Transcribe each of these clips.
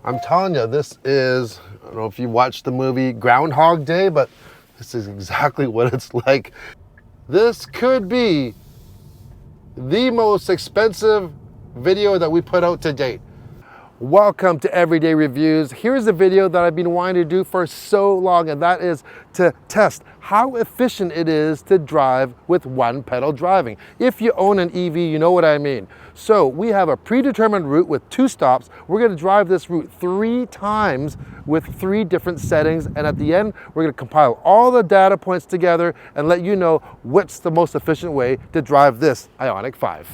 I'm telling you, this is, I don't know if you watched the movie Groundhog Day, but this is exactly what it's like. This could be the most expensive video that we put out to date. Welcome to Everyday Reviews. Here's a video that I've been wanting to do for so long, and that is to test how efficient it is to drive with one pedal driving. If you own an EV, you know what I mean. So we have a predetermined route with 2 stops. We're going to drive this route 3 times with 3 different settings, and at the end, we're going to compile all the data points together and let you know what's the most efficient way to drive this IONIQ 5.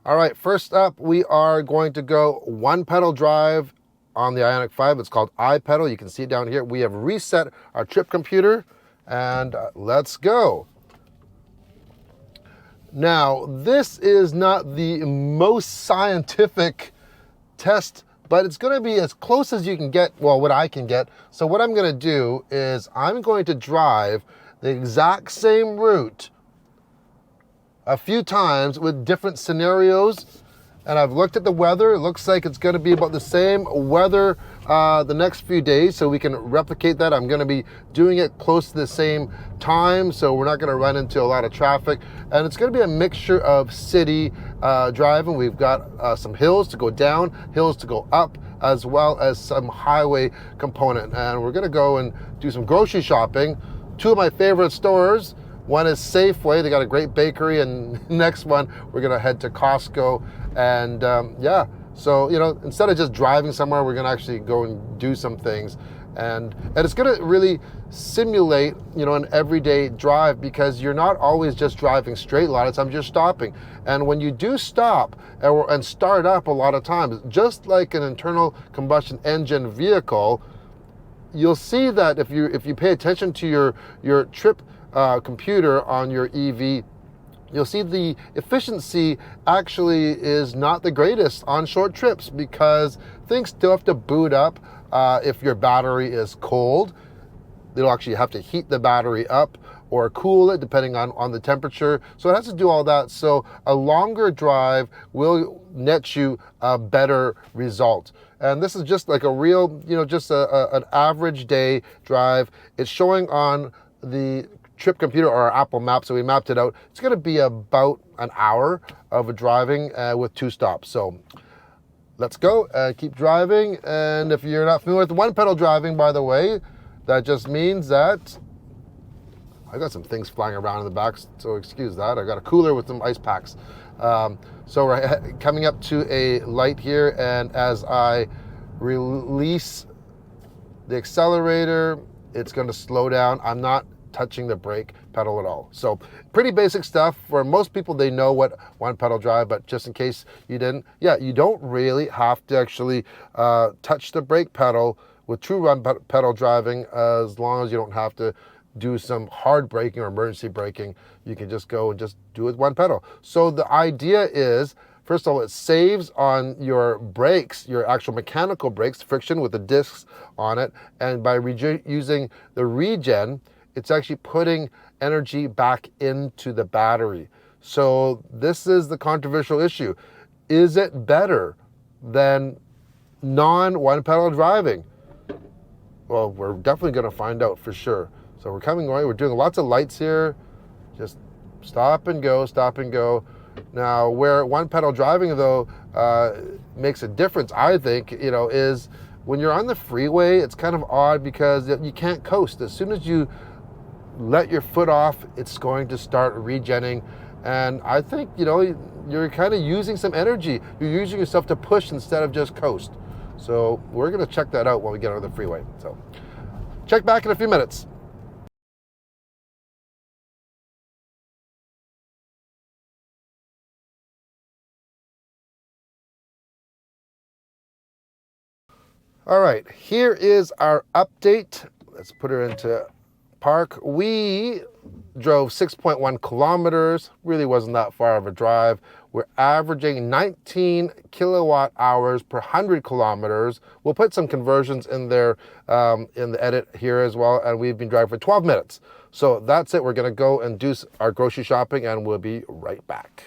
All right, first up, we are going to go 1 pedal drive on the IONIQ 5. It's called iPedal. You can see it down here. We have reset our trip computer, and let's go. Now, this is not the most scientific test, but it's going to be as close as you can get, well, what I can get. So what I'm going to do is I'm going to drive the exact same route a few times with different scenarios, and I've looked at the weather. It looks like it's going to be about the same weather the next few days, so we can replicate that. I'm going to be doing it close to the same time, so we're not going to run into a lot of traffic, and it's going to be a mixture of city driving. We've got some hills to go down, hills to go up, as well as some highway component, and we're going to go and do some grocery shopping. 2 of my favorite stores. One is Safeway, they got a great bakery, and next one, we're gonna head to Costco. And yeah, so, you know, instead of just driving somewhere, we're gonna actually go and do some things. And it's gonna really simulate, you know, an everyday drive, because you're not always just driving straight. A lot of times you're stopping. And when you do stop and start up a lot of times, just like an internal combustion engine vehicle, you'll see that if you pay attention to your trip computer on your EV, you'll see the efficiency actually is not the greatest on short trips, because things still have to boot up. If your battery is cold, they'll actually have to heat the battery up or cool it depending on the temperature. So it has to do all that. So a longer drive will net you a better result. And this is just like a real, you know, just an average day drive. It's showing on the trip computer or our Apple Maps, so we mapped it out. It's going to be about an hour of driving with 2 stops. So let's go and keep driving. And if you're not familiar with 1 pedal driving, by the way, that just means that I got some things flying around in the back, so excuse that. I got a cooler with some ice packs. So we're coming up to a light here, and as I release the accelerator, it's going to slow down. I'm not touching the brake pedal at all. So pretty basic stuff. For most people, they know what 1 pedal drive, but just in case you didn't, yeah, you don't really have to actually touch the brake pedal with true 1 pedal driving, as long as you don't have to do some hard braking or emergency braking. You can just go and just do it with 1 pedal. So the idea is, first of all, it saves on your brakes, your actual mechanical brakes, friction with the discs on it, and by using the Regen, it's actually putting energy back into the battery. So this is the controversial issue. Is it better than non-1 pedal driving? Well, we're definitely going to find out for sure. So we're coming right, we're doing lots of lights here. Just stop and go, stop and go. Now, where 1 pedal driving, though, makes a difference, I think, you know, is when you're on the freeway, it's kind of odd because you can't coast. As soon as you let your foot off, it's going to start regenning. And I think, you know, you're kind of using some energy. You're using yourself to push instead of just coast. So we're going to check that out when we get on the freeway. So check back in a few minutes. All right, here is our update. Let's put her into park. We drove 6.1 kilometers, really wasn't that far of a drive. We're averaging 19 kilowatt hours per 100 kilometers. We'll put some conversions in there in the edit here as well, and we've been driving for 12 minutes. So that's it. We're gonna go and do our grocery shopping and we'll be right back.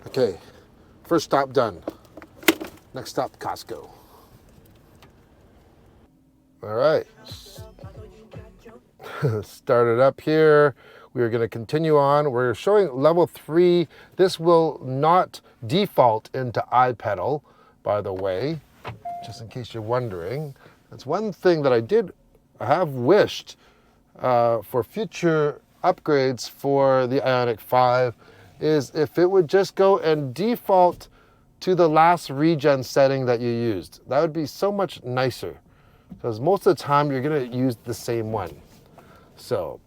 Okay, first stop done. Next stop, Costco. All right, started up here. We're going to continue on. We're showing level 3. This will not default into iPedal, by the way, just in case you're wondering. That's one thing that I have wished for future upgrades for the IONIQ 5 is if it would just go and default to the last regen setting that you used. That would be so much nicer, because most of the time you're gonna use the same one. So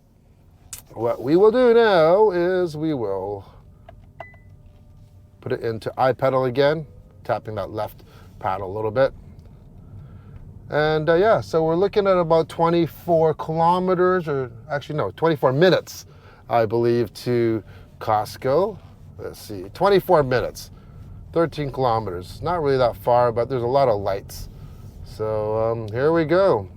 what we will do now is we will put it into iPedal again, tapping that left paddle a little bit. And yeah, so we're looking at about 24 kilometers, or actually no, 24 minutes, I believe, to Costco. Let's see, 24 minutes, 13 kilometers. Not really that far, but there's a lot of lights. So here we go.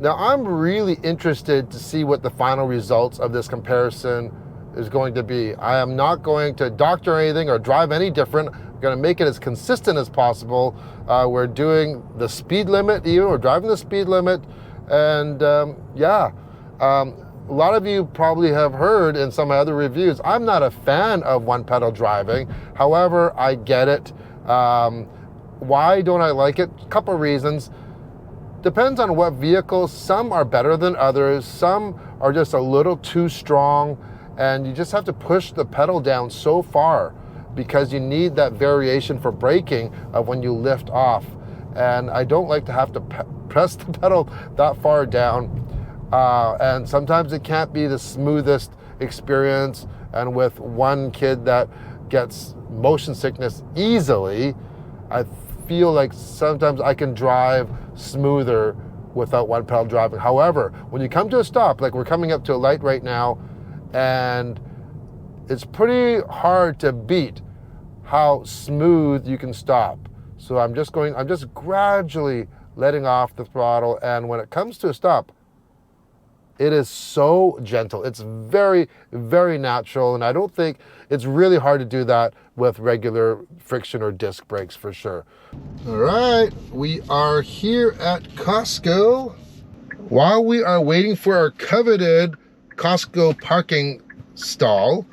Now I'm really interested to see what the final results of this comparison is going to be. I am not going to doctor anything or drive any different. I'm going to make it as consistent as possible. We're doing the speed limit, we're driving the speed limit, and yeah. A lot of you probably have heard in some other reviews, I'm not a fan of one pedal driving. However, I get it. Why don't I like it? A couple reasons. Depends on what vehicle. Some are better than others. Some are just a little too strong, and you just have to push the pedal down so far because you need that variation for braking of when you lift off. And I don't like to have to press the pedal that far down. And sometimes it can't be the smoothest experience. And with one kid that gets motion sickness easily, I feel like sometimes I can drive smoother without one pedal driving. However, when you come to a stop, like we're coming up to a light right now, and it's pretty hard to beat how smooth you can stop. So I'm just gradually letting off the throttle, and when it comes to a stop, it is so gentle. It's very, very natural, and I don't think it's really hard to do that with regular friction or disc brakes for sure. All right, we are here at Costco. While we are waiting for our coveted Costco parking stall,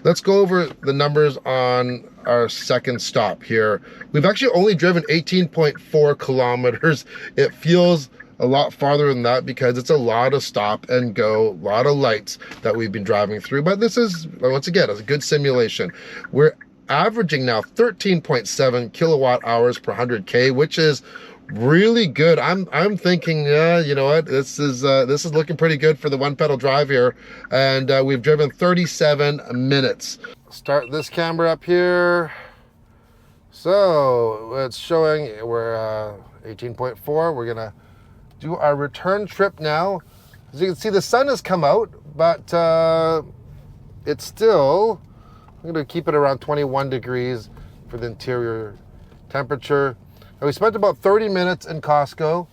let's go over the numbers on our second stop here. We've actually only driven 18.4 kilometers. It feels a lot farther than that because it's a lot of stop and go, a lot of lights that we've been driving through. But this is, once again, it's a good simulation. We're averaging now 13.7 kilowatt hours per 100K, which is really good. I'm thinking, you know what, this is looking pretty good for the one pedal drive here. And we've driven 37 minutes. Start this camera up here. So it's showing we're 18.4. We're gonna do our return trip now. As you can see, the sun has come out, but it's still, I'm gonna keep it around 21 degrees for the interior temperature. And we spent about 30 minutes in Costco.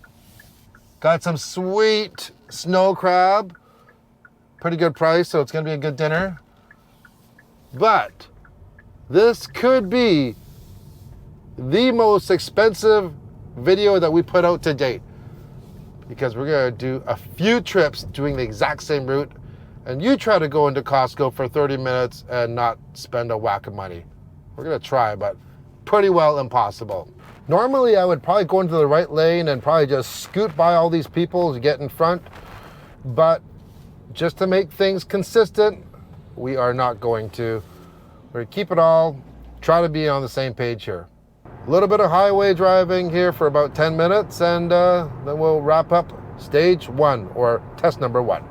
Got some sweet snow crab. Pretty good price, so it's gonna be a good dinner. But this could be the most expensive video that we put out to date, because we're gonna do a few trips doing the exact same route, and you try to go into Costco for 30 minutes and not spend a whack of money. We're gonna try, but pretty well impossible. Normally I would probably go into the right lane and probably just scoot by all these people to get in front, but just to make things consistent, we are not going to. We're gonna keep it all, try to be on the same page here. A little bit of highway driving here for about 10 minutes, and then we'll wrap up stage 1, or test number 1.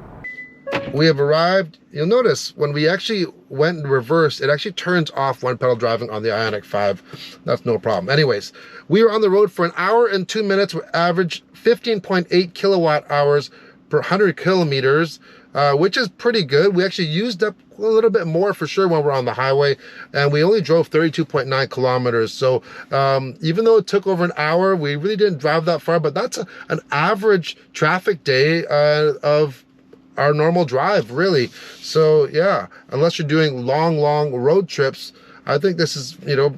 We have arrived. You'll notice when we actually went in reverse, it actually turns off one pedal driving on the IONIQ 5. That's no problem. Anyways, we were on the road for an hour and 2 minutes. We averaged 15.8 kilowatt hours per 100 kilometers, which is pretty good. We actually used up a little bit more for sure when we're on the highway, and we only drove 32.9 kilometers. So even though it took over an hour, we really didn't drive that far, but that's an average traffic day of our normal drive, really. So yeah, unless you're doing long road trips, I think this is, you know,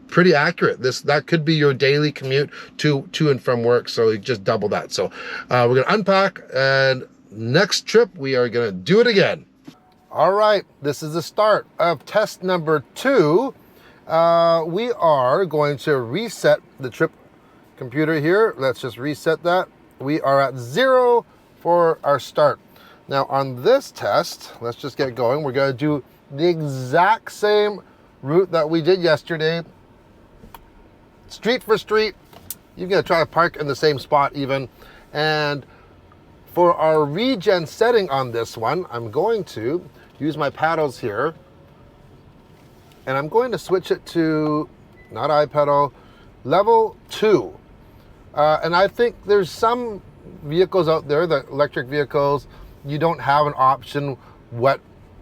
pretty accurate. That could be your daily commute to and from work. So you just double that. So we're gonna unpack, and next trip we are gonna do it again. All right, this is the start of test number 2. We are going to reset the trip computer here. Let's just reset that. We are at 0 for our start. Now on this test, let's just get going. We're gonna do the exact same route that we did yesterday. Street for street. You're gonna try to park in the same spot even. And for our regen setting on this one, I'm going to use my paddles here, and I'm going to switch it to, not iPedal, level 2. And I think there's some vehicles out there, the electric vehicles, you don't have an option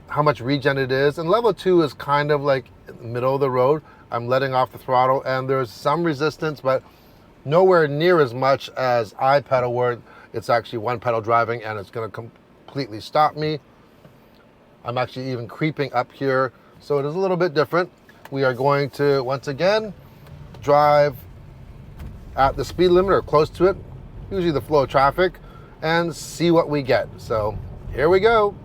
how much regen it is. And level 2 is kind of like in the middle of the road. I'm letting off the throttle, and there's some resistance, but nowhere near as much as iPedal, where it's actually one pedal driving and it's gonna completely stop me. I'm actually even creeping up here, so it is a little bit different. We are going to, once again, drive at the speed limit or close to it, usually the flow of traffic, and see what we get. So here we go.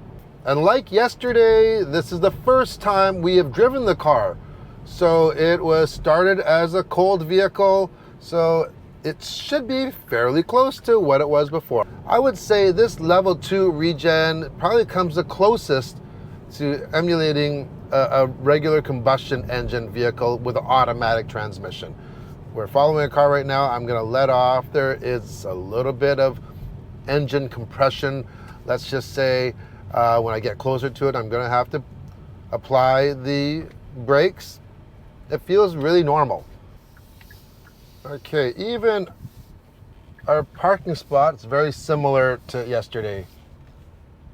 And like yesterday, this is the first time we have driven the car. So it was started as a cold vehicle, so it should be fairly close to what it was before. I would say this level 2 regen probably comes the closest to emulating a regular combustion engine vehicle with an automatic transmission. We're following a car right now. I'm gonna let off. There is a little bit of engine compression. Let's just say when I get closer to it, I'm gonna have to apply the brakes. It feels really normal. Okay, even our parking spot is very similar to yesterday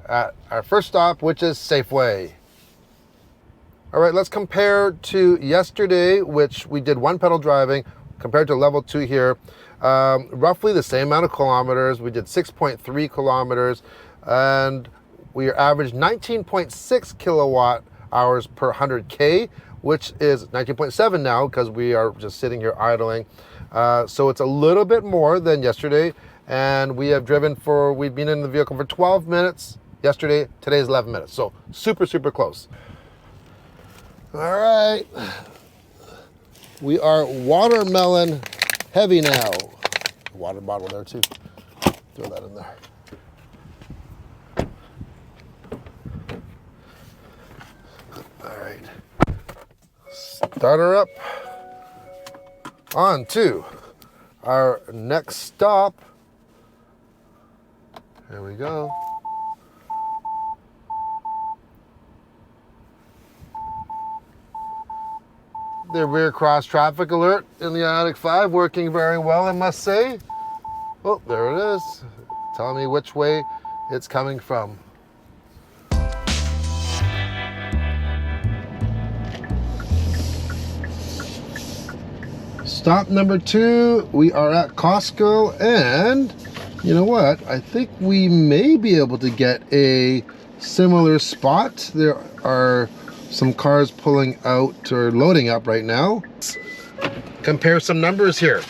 at our first stop, which is Safeway. All right, let's compare to yesterday, which we did one pedal driving, compared to level 2 here. Roughly the same amount of kilometers. We did 6.3 kilometers, and we averaged 19.6 kilowatt hours per 100K, which is 19.7 now because we are just sitting here idling. So it's a little bit more than yesterday, and we've been in the vehicle for 12 minutes yesterday. Today's 11 minutes, so super close. All right, we are watermelon heavy now. Water bottle there too, throw that in there. All right, start her up. On to our next stop. There we go. The rear cross traffic alert in the IONIQ5 working very well, I must say. Oh, there it is. Telling me which way it's coming from. Stop number 2, we are at Costco, and you know what? I think we may be able to get a similar spot. There are some cars pulling out or loading up right now. Compare some numbers here.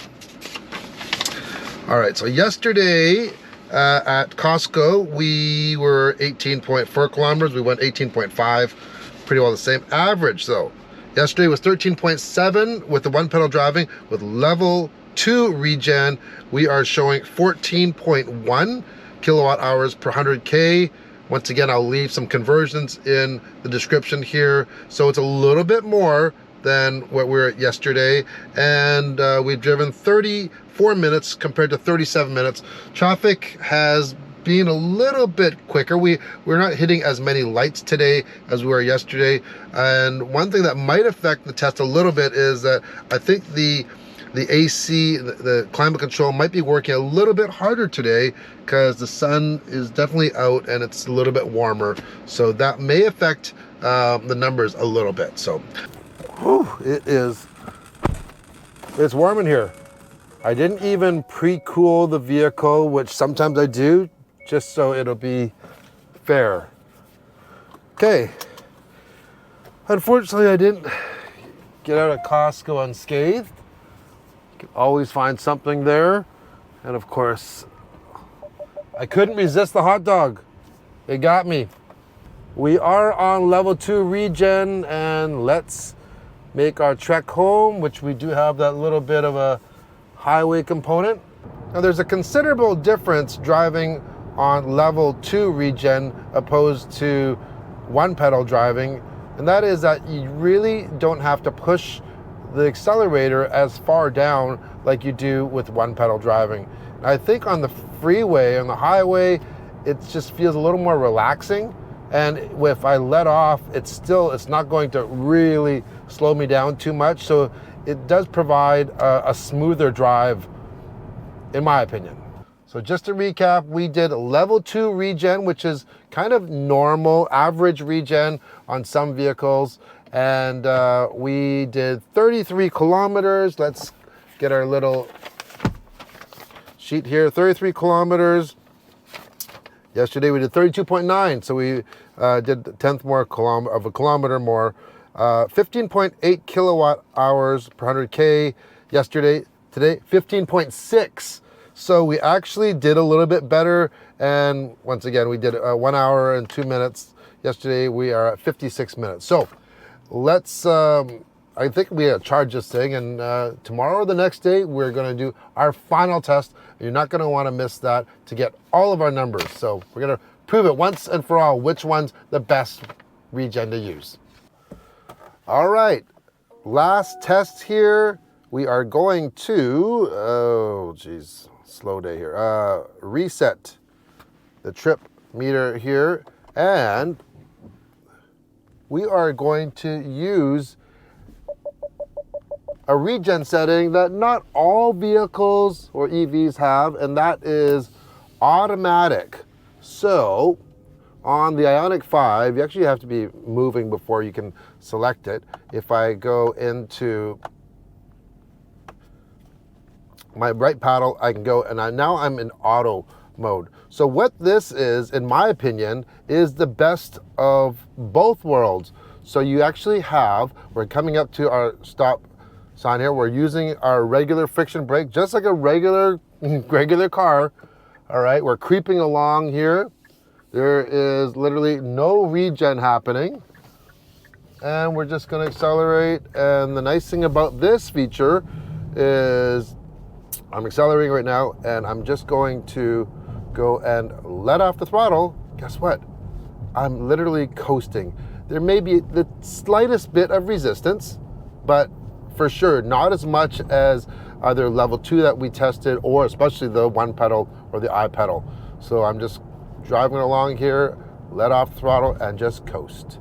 All right, so yesterday at Costco, we were 18.4 kilometers. We went 18.5, pretty well the same average though. Yesterday was 13.7 with the one pedal driving. With level 2 regen, we are showing 14.1 kilowatt hours per 100K. Once again, I'll leave some conversions in the description here. So it's a little bit more than what we were at yesterday. And we've driven 34 minutes compared to 37 minutes. Traffic has been a little bit quicker. We're not hitting as many lights today as we were yesterday. And one thing that might affect the test a little bit is that I think the the AC, the climate control might be working a little bit harder today because the sun is definitely out and it's a little bit warmer. So that may affect the numbers a little bit. So, whew, it's warm in here. I didn't even pre-cool the vehicle, which sometimes I do, just so it'll be fair. Okay. Unfortunately, I didn't get out of Costco unscathed. You can always find something there. And of course, I couldn't resist the hot dog. It got me. We are on level 2 regen, and let's make our trek home, which we do have that little bit of a highway component. Now there's a considerable difference driving on level 2 regen opposed to one pedal driving, and that is that you really don't have to push the accelerator as far down like you do with one pedal driving. And I think on the freeway, on the highway, it just feels a little more relaxing, and if I let off, it's not going to really slow me down too much, so it does provide a smoother drive, in my opinion. So just to recap, we did level 2 regen, which is kind of normal, average regen on some vehicles. And we did 33 kilometers. Let's get our little sheet here, 33 kilometers. Yesterday we did 32.9, so we did a tenth more of a kilometer more. 15.8 kilowatt hours per 100K yesterday. Today, 15.6. So we actually did a little bit better. And once again, we did 1 hour and 2 minutes. Yesterday, we are at 56 minutes. So let's, I think we charge this thing. And tomorrow or the next day, we're going to do our final test. You're not going to want to miss that to get all of our numbers. So we're going to prove it once and for all, which one's the best regen to use. All right, last test here. We are going to, oh geez, slow day here. Reset the trip meter here, and we are going to use a regen setting that not all vehicles or EVs have, and that is automatic. So on the IONIQ5, you actually have to be moving before you can select it. If I go into my right paddle, I can go, and now I'm in auto mode. So what this is, in my opinion, is the best of both worlds. So you actually have, we're coming up to our stop sign here. We're using our regular friction brake, just like a regular car. All right, we're creeping along here. There is literally no regen happening. And we're just gonna accelerate. And the nice thing about this feature is I'm accelerating right now, and I'm just going to go and let off the throttle. Guess what? I'm literally coasting. There may be the slightest bit of resistance, but for sure, not as much as either level 2 that we tested, or especially the one pedal or the I pedal. So I'm just driving along here, let off the throttle, and just coast.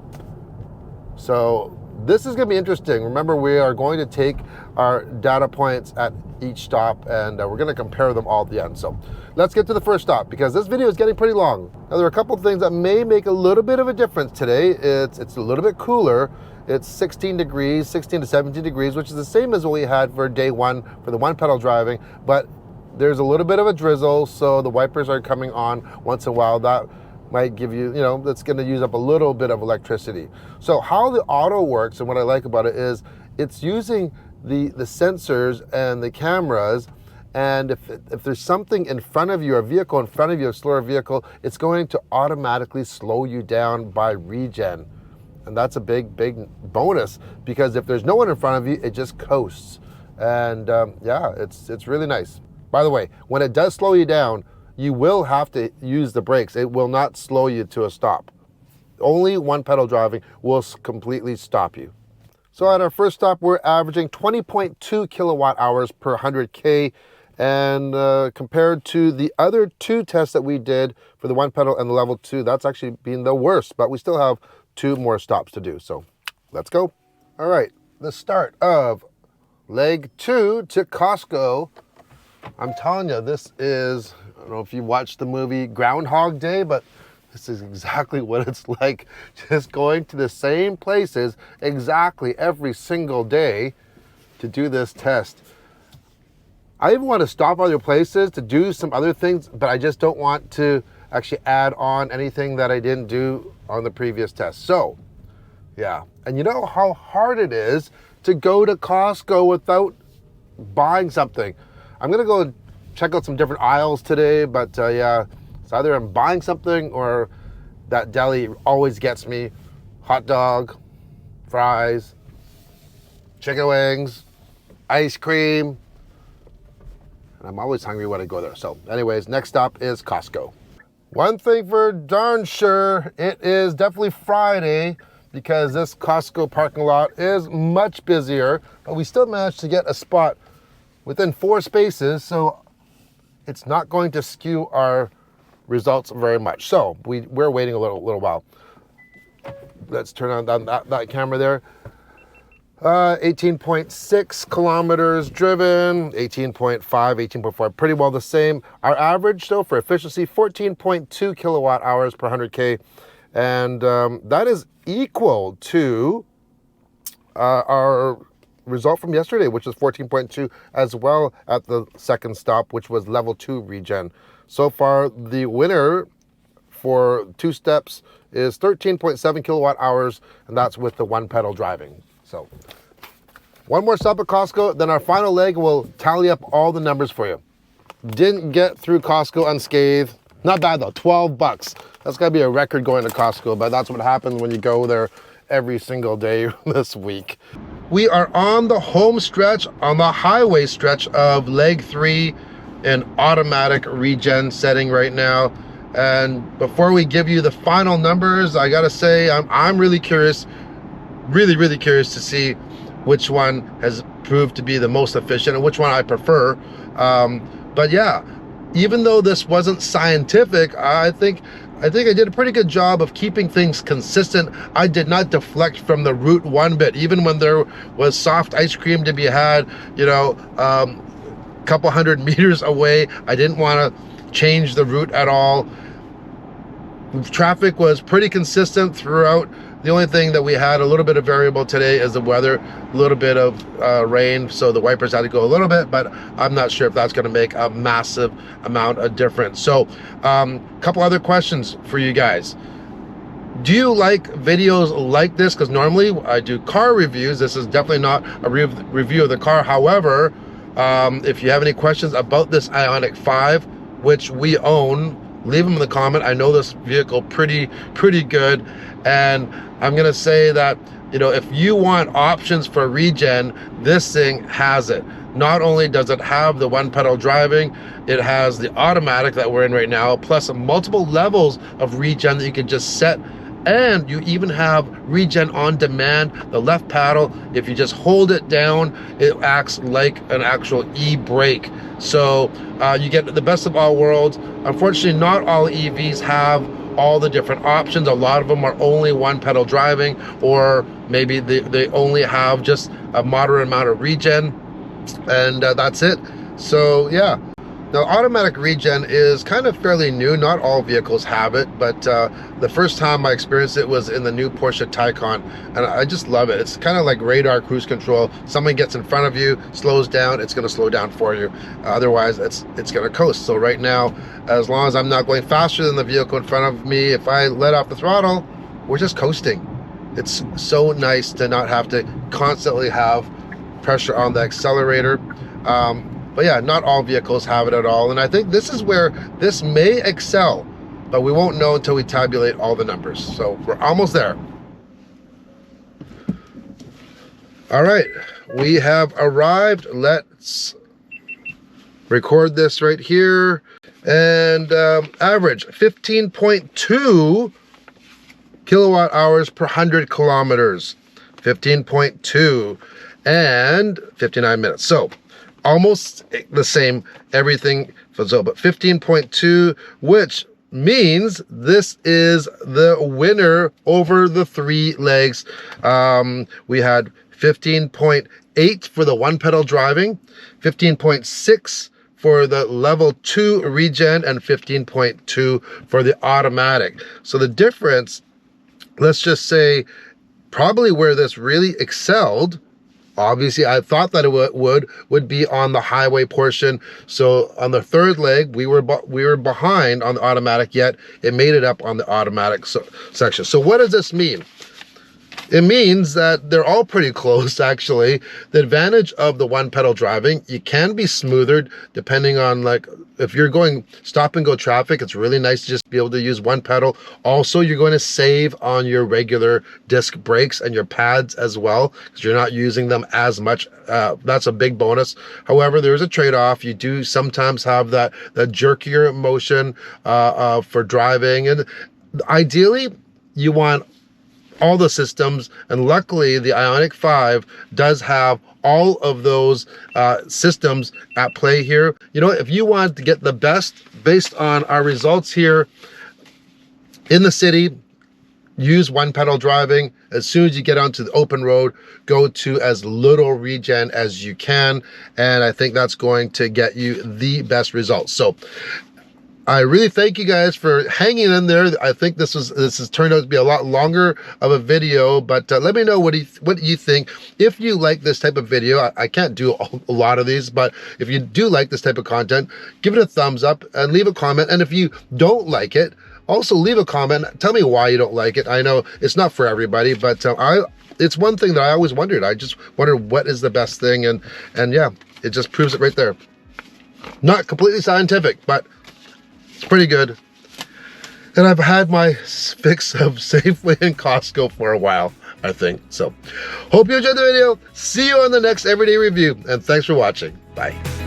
So this is gonna be interesting. Remember, we are going to take our data points at each stop, and we're gonna compare them all at the end. So let's get to the first stop, because this video is getting pretty long. Now there are a couple of things that may make a little bit of a difference today. It's a little bit cooler. It's 16 degrees, 16 to 17 degrees, which is the same as what we had for day 1 for the one pedal driving, but there's a little bit of a drizzle, so the wipers are coming on once in a while. That might give you, that's going to use up a little bit of electricity. So how the auto works, and what I like about it, is it's using the sensors and the cameras, and if there's something in front of you, a vehicle in front of you, a slower vehicle, it's going to automatically slow you down by regen. And that's a big bonus, because if there's no one in front of you, it just coasts. And yeah, it's really nice. By the way, when it does slow you down, you will have to use the brakes. It will not slow you to a stop. Only one pedal driving will completely stop you. So at our first stop, we're averaging 20.2 kilowatt hours per 100K. And compared to the other 2 tests that we did for the one pedal and the level 2, that's actually been the worst, but we still have 2 more stops to do. So let's go. All right, the start of leg 2 to Costco. I'm telling you, this is, I don't know if you watched the movie Groundhog Day, but this is exactly what it's like, just going to the same places exactly every single day to do this test. I even want to stop other places to do some other things, but I just don't want to actually add on anything that I didn't do on the previous test. So, yeah. And you know how hard it is to go to Costco without buying something. I'm going to go check out some different aisles today, but yeah, it's either I'm buying something or that deli always gets me hot dog, fries, chicken wings, ice cream. And I'm always hungry when I go there. So anyways, next stop is Costco. One thing for darn sure, it is definitely Friday because this Costco parking lot is much busier, but we still managed to get a spot within 4 spaces, so it's not going to skew our results very much. So we're waiting a little while. Let's turn on that camera there. 18.6 kilometers driven, 18.5, 18.4, pretty well the same. Our average though for efficiency, 14.2 kilowatt hours per 100K. And that is equal to our result from yesterday, which is 14.2 as well at the second stop, which was level 2 regen. So far, the winner for 2 steps is 13.7 kilowatt hours, and that's with the 1 pedal driving. So one more stop at Costco, then our final leg will tally up all the numbers for you. Didn't get through Costco unscathed. Not bad though, 12 bucks. That's gotta be a record going to Costco, but that's what happens when you go there every single day this week. We are on the home stretch, on the highway stretch of leg 3 in automatic regen setting right now. And before we give you the final numbers, I gotta say, I'm really curious, really curious to see which one has proved to be the most efficient and which one I prefer. But yeah, even though this wasn't scientific, I think I did a pretty good job of keeping things consistent. I did not deflect from the route one bit, even when there was soft ice cream to be had, you know, a couple hundred meters away. I didn't want to change the route at all. Traffic was pretty consistent throughout. The only thing that we had a little bit of variable today is the weather, a little bit of rain, so the wipers had to go a little bit, but I'm not sure if that's going to make a massive amount of difference. So a couple other questions for you guys. Do you like videos like this? Because normally I do car reviews. This is definitely not a review of the car. However, if you have any questions about this IONIQ 5, which we own, leave them in the comment. I know this vehicle pretty good, and I'm gonna say that, you know, if you want options for regen, this thing has it. Not only does it have the 1 pedal driving, it has the automatic that we're in right now, plus multiple levels of regen that you can just set. And you even have regen on demand. The left paddle, if you just hold it down, it acts like an actual e-brake. So you get the best of all worlds. Unfortunately, not all EVs have all the different options. A lot of them are only 1 pedal driving, or maybe they only have just a moderate amount of regen, and that's it. So yeah. Now, automatic regen is kind of fairly new. Not all vehicles have it, but the first time I experienced it was in the new Porsche Taycan, and I just love it. It's kind of like radar cruise control. Someone gets in front of you, slows down, it's going to slow down for you. Otherwise, it's going to coast. So right now, as long as I'm not going faster than the vehicle in front of me, if I let off the throttle, we're just coasting. It's so nice to not have to constantly have pressure on the accelerator. But yeah, not all vehicles have it at all. And I think this is where this may excel, but we won't know until we tabulate all the numbers. So we're almost there. All right, we have arrived. Let's record this right here. And average 15.2 kilowatt hours per 100 kilometers. 15.2 and 59 minutes. So almost the same, everything. So, but 15.2, which means this is the winner over the 3 legs. We had 15.8 for the one pedal driving, 15.6 for the level 2 regen, and 15.2 for the automatic. So the difference, let's just say, probably where this really excelled, obviously I thought that it would be on the highway portion. So on the third leg, we were behind on the automatic, yet it made it up on the automatic section. So what does this mean? It means that they're all pretty close, actually. The advantage of the one pedal driving, you can be smoother depending on, like, if you're going stop and go traffic, it's really nice to just be able to use one pedal. Also, you're going to save on your regular disc brakes and your pads as well, because you're not using them as much. That's a big bonus. However, there's a trade-off. You do sometimes have that jerkier motion for driving, and ideally you want all the systems, and luckily the IONIQ 5 does have all of those systems at play here. You know, if you want to get the best based on our results here in the city, use one pedal driving. As soon as you get onto the open road, go to as little regen as you can, and I think that's going to get you the best results. So I really thank you guys for hanging in there. I think this has turned out to be a lot longer of a video, but let me know what you think. If you like this type of video, I can't do a lot of these, but if you do like this type of content, give it a thumbs up and leave a comment. And if you don't like it, also leave a comment. Tell me why you don't like it. I know it's not for everybody, but it's one thing that I always wondered. I just wondered what is the best thing, and yeah, it just proves it right there. Not completely scientific, but it's pretty good. And I've had my fix of Safeway and Costco for a while, I think. So, hope you enjoyed the video. See you on the next Everyday Review, and thanks for watching. Bye.